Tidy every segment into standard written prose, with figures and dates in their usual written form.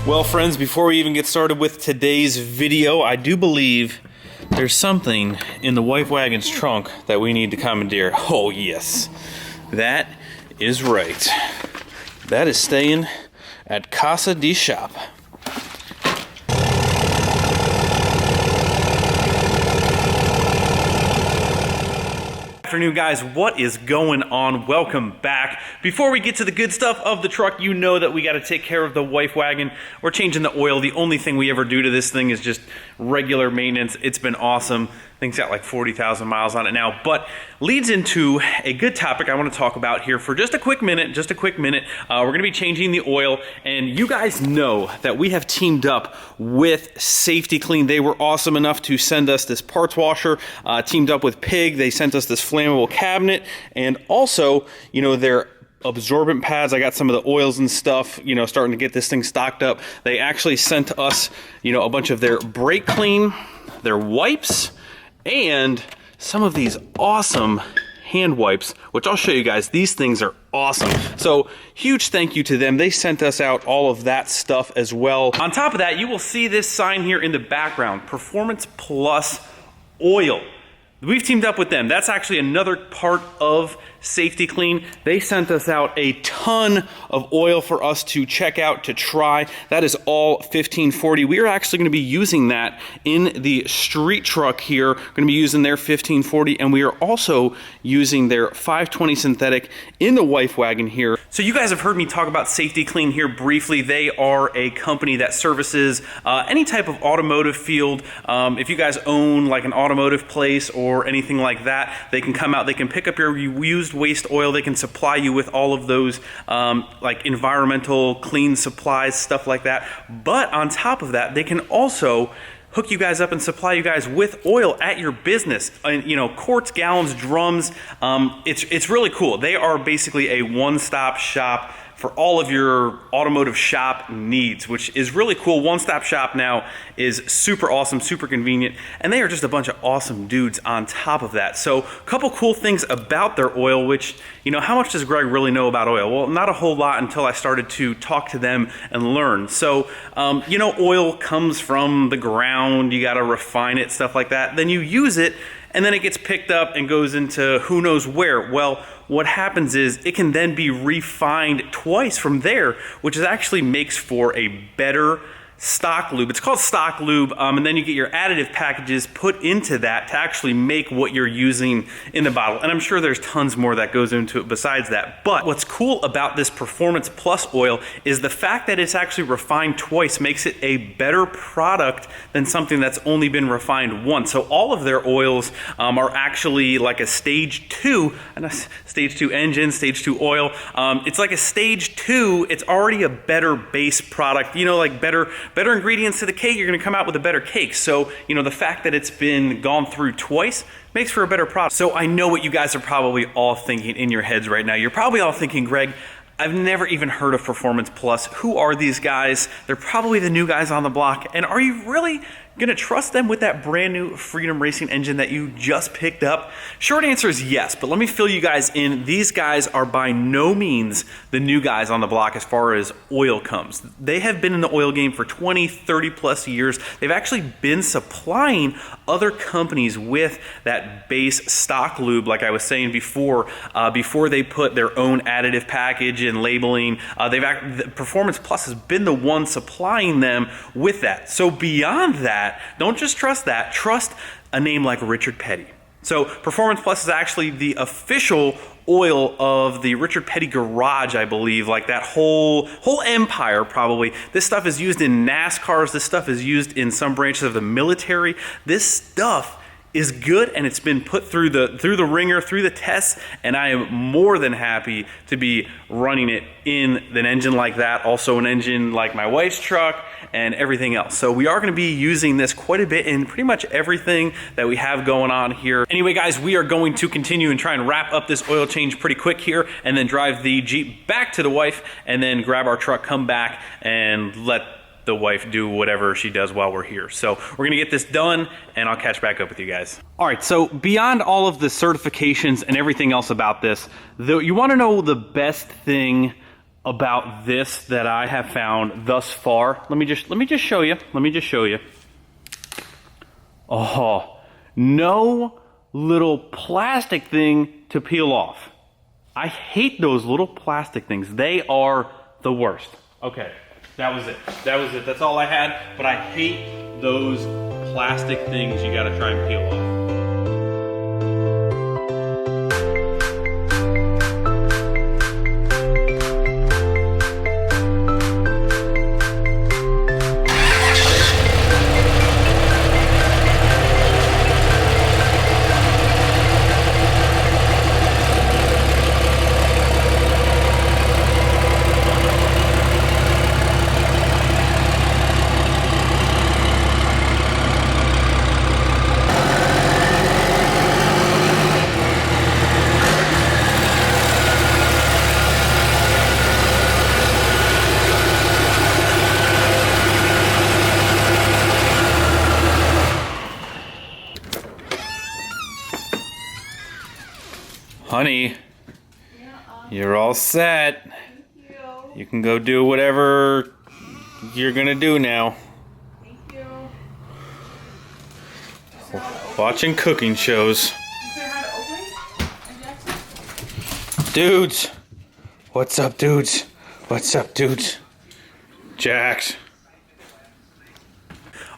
Well, friends, before we even get started with today's video, I do believe there's something in the wife wagon's trunk that we need to commandeer. Oh yes, that is right. That is staying at Casa de Shop. Afternoon, guys. What is going on? Welcome back. Before we get to the good stuff of the truck, you know that we got to take care of the wife wagon. We're changing the oil. The only thing we ever do to this thing is just regular maintenance. It's been awesome. Thing's got like 40,000 miles on it now, but leads into a good topic I want to talk about here for just a quick minute. We're going to be changing the oil, and you guys know that we have teamed up with Safety Clean. They were awesome enough to send us this parts washer, teamed up with Pig. They sent us this flammable cabinet, and also, you know, their absorbent pads. I got some of the oils and stuff, you know, starting to get this thing stocked up. They actually sent us, you know, a bunch of their brake clean, their wipes, and some of these awesome hand wipes, which I'll show you guys. These things are awesome. So huge thank you to them. They sent us out all of that stuff as well. On top of that, you will see this sign here in the background, Performance Plus Oil. We've teamed up with them. That's actually another part of Safety Clean. They sent us out a ton of oil for us to check out, to try. That is all 1540. We are actually going to be using that in the street truck here. Going to be using their 1540, and we are also using their 520 synthetic in the wife wagon here. So you guys have heard me talk about Safety Clean here briefly. They are a company that services any type of automotive field. If you guys own like an automotive place or anything like that, they can come out, they can pick up your used waste oil, they can supply you with all of those like environmental clean supplies, stuff like that. But on top of that, they can also hook you guys up and supply you guys with oil at your business, you know, quarts, gallons, drums. It's really cool. They are basically a one-stop shop for all of your automotive shop needs, which is really cool. One-stop shop now is super awesome, super convenient, and they are just a bunch of awesome dudes on top of that. So a couple cool things about their oil, which, you know, how much does Greg really know about oil? Well, not a whole lot until I started to talk to them and learn. So, you know, oil comes from the ground, you gotta refine it, stuff like that. Then you use it, and then it gets picked up and goes into who knows where. Well, what happens is it can then be refined twice from there, which is actually makes for a better stock lube. It's called stock lube, and then you get your additive packages put into that to actually make what you're using in the bottle. And I'm sure there's tons more that goes into it besides that. But what's cool about this Performance Plus oil is the fact that it's actually refined twice makes it a better product than something that's only been refined once. So all of their oils are actually like a stage 2 engine, stage 2 oil. It's like a stage 2. It's already a better base product, you know, like better ingredients to the cake, you're gonna come out with a better cake. So, you know, the fact that it's been gone through twice makes for a better product. So I know what you guys are probably all thinking in your heads right now. You're probably all thinking, Greg, I've never even heard of Performance Plus. Who are these guys? They're probably the new guys on the block. And are you really gonna trust them with that brand new Freedom Racing engine that you just picked up? Short answer is yes, but let me fill you guys in. These guys are by no means the new guys on the block as far as oil comes. They have been in the oil game for 20, 30 plus years. They've actually been supplying other companies with that base stock lube, like I was saying before they put their own additive package and labeling. Performance Plus has been the one supplying them with that. So beyond that, don't just trust that, trust a name like Richard Petty. So Performance Plus is actually the official oil of the Richard Petty garage, I believe, like that whole empire probably. This stuff is used in NASCARs, this stuff is used in some branches of the military. This stuff is good, and it's been put through the ringer, through the tests, and I am more than happy to be running it in an engine like that, also an engine like my wife's truck and everything else. So we are going to be using this quite a bit in pretty much everything that we have going on here. Anyway, guys, we are going to continue and try and wrap up this oil change pretty quick here, and then drive the Jeep back to the wife, and then grab our truck, come back, and let the wife do whatever she does while we're here. So we're gonna get this done, and I'll catch back up with you guys. All right, so beyond all of the certifications and everything else about this, you wanna know the best thing about this that I have found thus far. Let me just show you. Let me just show you. Oh, no little plastic thing to peel off. I hate those little plastic things. They are the worst. Okay, that was it. That was it. That's all I had. But I hate those plastic things you gotta try and peel off. Honey, you're all set. Thank you. You can go do whatever you're gonna do now. Thank you. Watching cooking shows. Is there how to open it? Dudes, what's up, dudes? What's up, dudes? Jax.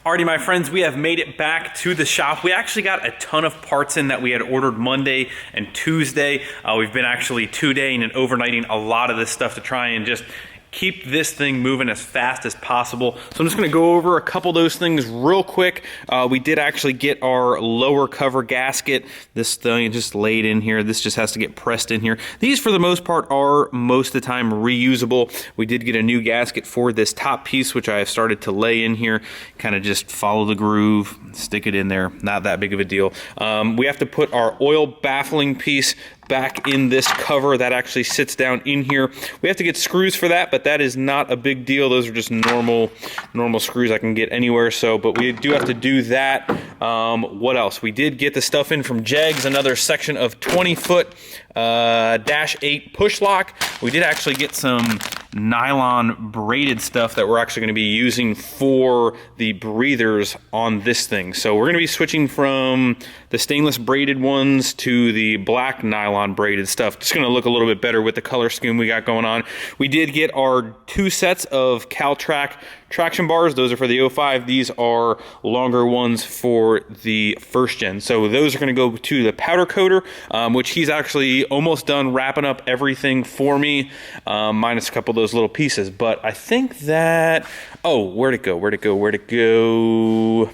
Alrighty, my friends, we have made it back to the shop. We actually got a ton of parts in that we had ordered Monday and Tuesday. We've been actually 2-daying and overnighting a lot of this stuff to try and just keep this thing moving as fast as possible. So I'm just gonna go over a couple of those things real quick. We did actually get our lower cover gasket. This thing just laid in here. This just has to get pressed in here. These, for the most part, are most of the time reusable. We did get a new gasket for this top piece, which I have started to lay in here. Kind of just follow the groove, stick it in there. Not that big of a deal. We have to put our oil baffling piece back in this cover. That actually sits down in here. We have to get screws for that, but that is not a big deal. Those are just normal screws I can get anywhere. So, but we do have to do that. What else? We did get the stuff in from Jegs, another section of 20-foot -8 push lock. We did actually get some nylon braided stuff that we're actually going to be using for the breathers on this thing. So we're going to be switching from the stainless braided ones to the black nylon braided stuff. Just going to look a little bit better with the color scheme we got going on. We did get our 2 sets of CalTrac traction bars. Those are for the 05. These are longer ones for the first gen. So those are going to go to the powder coater, which he's actually almost done wrapping up everything for me, minus a couple of those little pieces. But I think that, oh, where'd it go? Where'd it go? Where'd it go?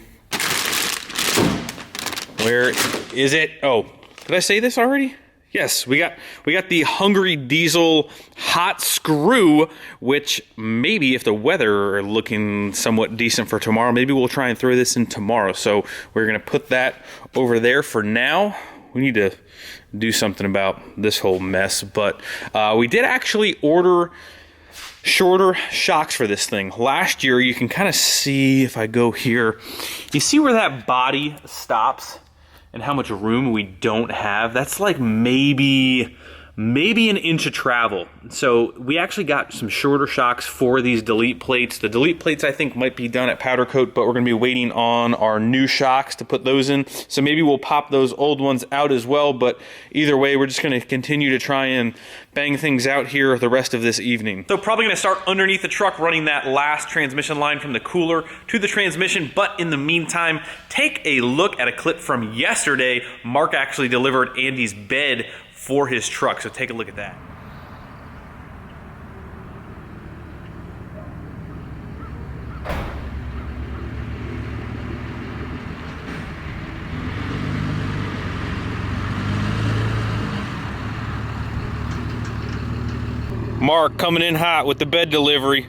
Where is it? Oh, did I say this already? Yes, we got the Hungry Diesel hot screw, which maybe if the weather are looking somewhat decent for tomorrow, maybe we'll try and throw this in tomorrow. So we're gonna put that over there for now. We need to do something about this whole mess, but we did actually order shorter shocks for this thing. Last year, you can kind of see, if I go here, you see where that body stops and how much room we don't have? That's like maybe an inch of travel. So we actually got some shorter shocks for these delete plates. The delete plates I think might be done at powder coat, but we're gonna be waiting on our new shocks to put those in. So maybe we'll pop those old ones out as well, but either way, we're just gonna continue to try and bang things out here the rest of this evening. So probably gonna start underneath the truck running that last transmission line from the cooler to the transmission, but in the meantime, take a look at a clip from yesterday. Mark actually delivered Andy's bed for his truck, so take a look at that. Mark coming in hot with the bed delivery.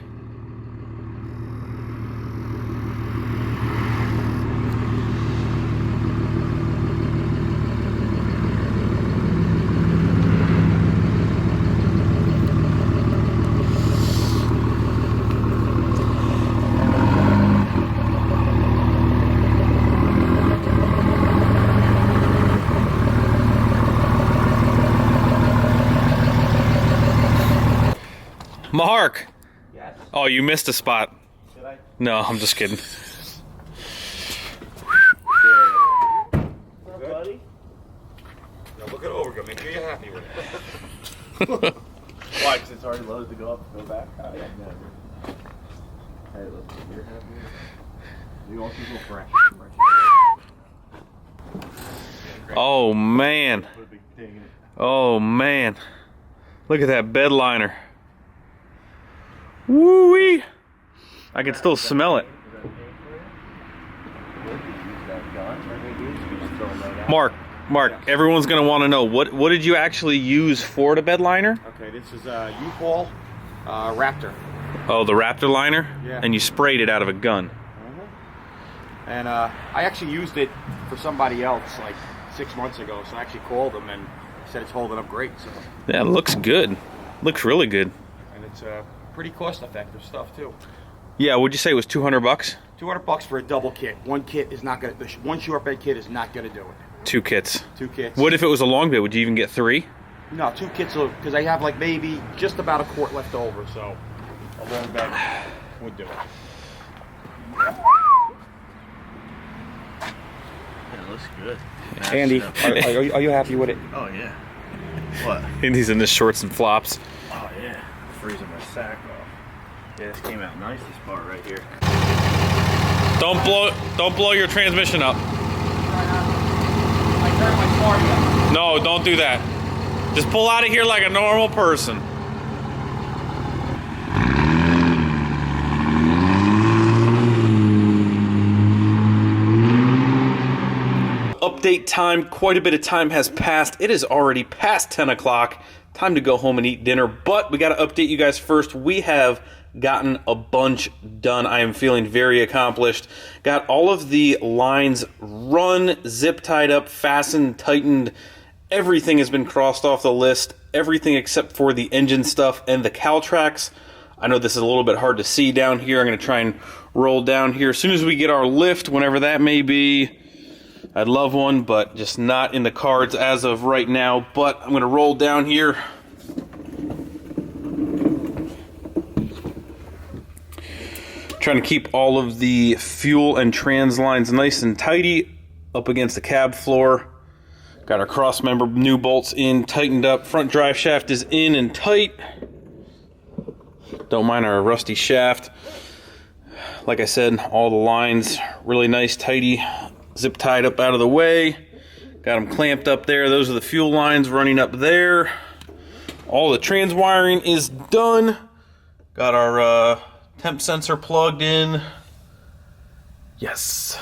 Mark! Yes. Oh, you missed a spot. Did I? No, I'm just kidding. What's up, buddy? Now look it over. Make sure you're happy with it. Why? Because it's already loaded to go up and go back? Oh, yeah, never. Hey, look. You're happy with it? You want to go fresh. Oh, man. Put a big thing in it. Oh, man. Look at that bed liner. Woo-wee! I can still smell it. Mark, everyone's gonna want to know what did you actually use for the bed liner? Okay, this is a U-Haul Raptor. Oh, the Raptor liner? Yeah. And you sprayed it out of a gun. And I actually used it for somebody else like 6 months ago, so I actually called them and said it's holding up great. So. Yeah, it looks good. Looks really good. And it's pretty cost-effective stuff too. Yeah, would you say it was 200 bucks? 200 bucks for a double kit. One kit is not gonna. One short bed kit is not gonna do it. 2 kits. 2 kits. What if it was a long bed? Would you even get 3? No, 2 kits because I have like maybe just about a quart left over, so a long bed would do it. It looks good. Andy, are you happy with it? Oh yeah. What? And he's in his shorts and flops. Oh yeah. Freezing my sack off. Yeah, this came out nice, this part right here. Don't blow your transmission up. I turned my car up. No, don't do that. Just pull out of here like a normal person. Update time. Quite a bit of time has passed. It is already past 10 o'clock. Time to go home and eat dinner, but we got to update you guys first. We have gotten a bunch done. I am feeling very accomplished. Got all of the lines run, zip tied up, fastened, tightened. Everything has been crossed off the list. Everything except for the engine stuff and the cowl tracks. I know this is a little bit hard to see down here. I'm going to try and roll down here. As soon as we get our lift, whenever that may be, I'd love one, but just not in the cards as of right now. But I'm going to roll down here. Trying to keep all of the fuel and trans lines nice and tidy up against the cab floor. Got our cross member new bolts in, tightened up. Front drive shaft is in and tight. Don't mind our rusty shaft. Like I said, all the lines really nice, tidy, zip tied up out of the way. Got them clamped up there. Those are the fuel lines running up there. All the trans wiring is done. Got our temp sensor plugged in. Yes.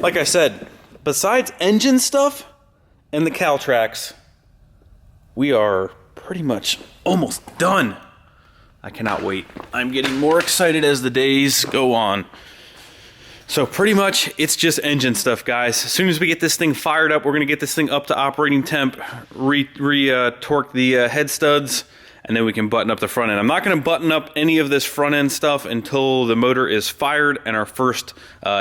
Like I said, besides engine stuff and the cowl tracks, we are pretty much almost done. I cannot wait. I'm getting more excited as the days go on. So pretty much it's just engine stuff, guys. As soon as we get this thing fired up, we're gonna get this thing up to operating temp, torque the head studs, and then we can button up the front end. I'm not gonna button up any of this front end stuff until the motor is fired and our first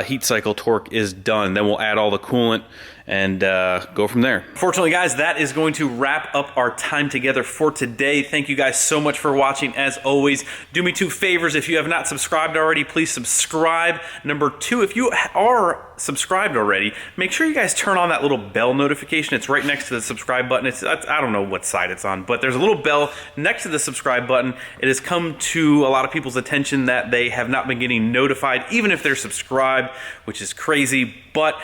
heat cycle torque is done. Then we'll add all the coolant and go from there. Fortunately, guys, that is going to wrap up our time together for today. Thank you guys so much for watching. As always, do me 2 favors. If you have not subscribed already, please subscribe. Number 2, if you are subscribed already, make sure you guys turn on that little bell notification. It's right next to the subscribe button. I don't know what side it's on, but there's a little bell next to the subscribe button. It has come to a lot of people's attention that they have not been getting notified, even if they're subscribed, which is crazy, but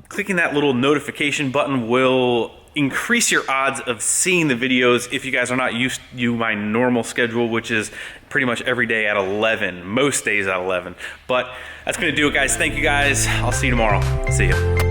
clicking that little notification button will increase your odds of seeing the videos if you guys are not used to my normal schedule, which is pretty much every day at 11, most days at 11. But that's gonna do it, guys. Thank you guys. I'll see you tomorrow. See you.